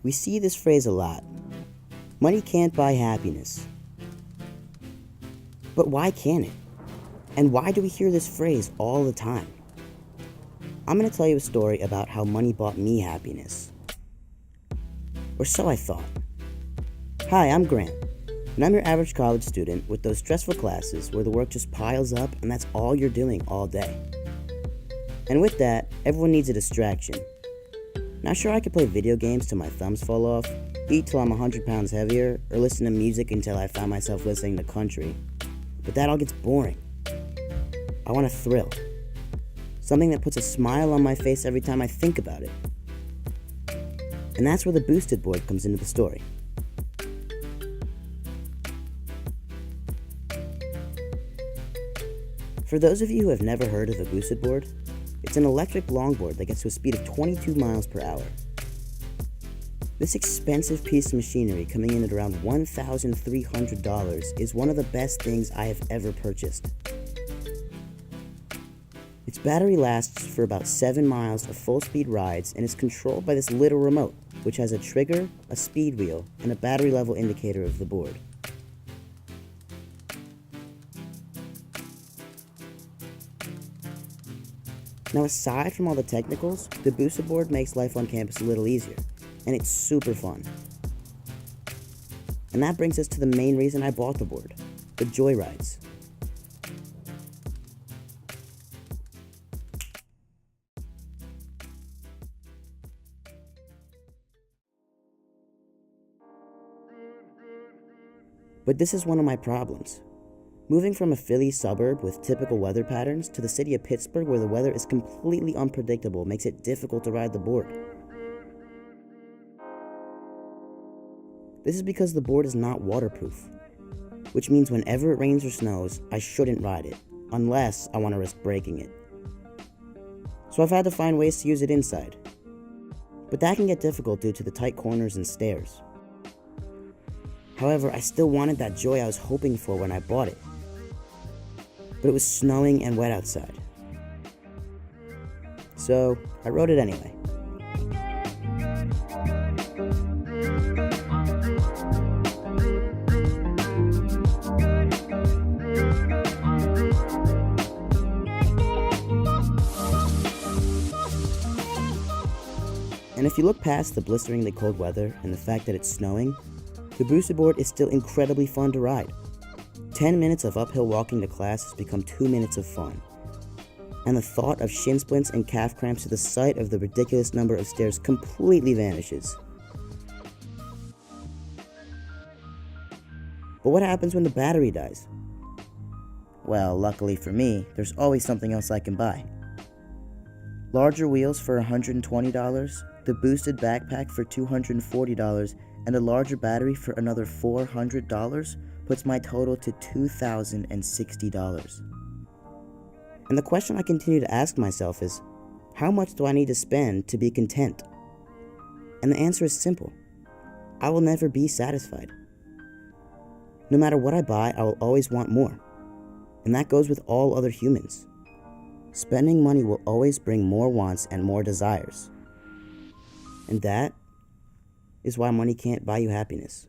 We see this phrase a lot. Money can't buy happiness. But why can't it? And why do we hear this phrase all the time? I'm going to tell you a story about how money bought me happiness. Or so I thought. Hi, I'm Grant, and I'm your average college student with those stressful classes where the work just piles up and that's all you're doing all day. And with that, everyone needs a distraction. Now sure, I could play video games till my thumbs fall off, eat till I'm 100 pounds heavier, or listen to music until I found myself listening to country. But that all gets boring. I want a thrill. Something that puts a smile on my face every time I think about it. And that's where the Boosted board comes into the story. For those of you who have never heard of the Boosted board, it's an electric longboard that gets to a speed of 22 miles per hour. This expensive piece of machinery, coming in at around $1,300, is one of the best things I have ever purchased. Its battery lasts for about 7 miles of full-speed rides and is controlled by this little remote, which has a trigger, a speed wheel, and a battery level indicator of the board. Now, aside from all the technicals, the Boosted board makes life on campus a little easier, and it's super fun. And that brings us to the main reason I bought the board, the joyrides. But this is one of my problems. Moving from a Philly suburb with typical weather patterns to the city of Pittsburgh where the weather is completely unpredictable makes it difficult to ride the board. This is because the board is not waterproof, which means whenever it rains or snows, I shouldn't ride it, unless I want to risk breaking it. So I've had to find ways to use it inside. But that can get difficult due to the tight corners and stairs. However, I still wanted that joy I was hoping for when I bought it. But it was snowing and wet outside. So I rode it anyway. And if you look past the blisteringly cold weather and the fact that it's snowing, the Boosted board is still incredibly fun to ride. 10 minutes of uphill walking to class has become 2 minutes of fun. And the thought of shin splints and calf cramps to the sight of the ridiculous number of stairs completely vanishes. But what happens when the battery dies? Well, luckily for me, there's always something else I can buy. Larger wheels for $120, the Boosted backpack for $240, and a larger battery for another $400 puts my total to $2,060. And the question I continue to ask myself is, how much do I need to spend to be content? And the answer is simple. I will never be satisfied. No matter what I buy, I will always want more. And that goes with all other humans. Spending money will always bring more wants and more desires. And that is why money can't buy you happiness.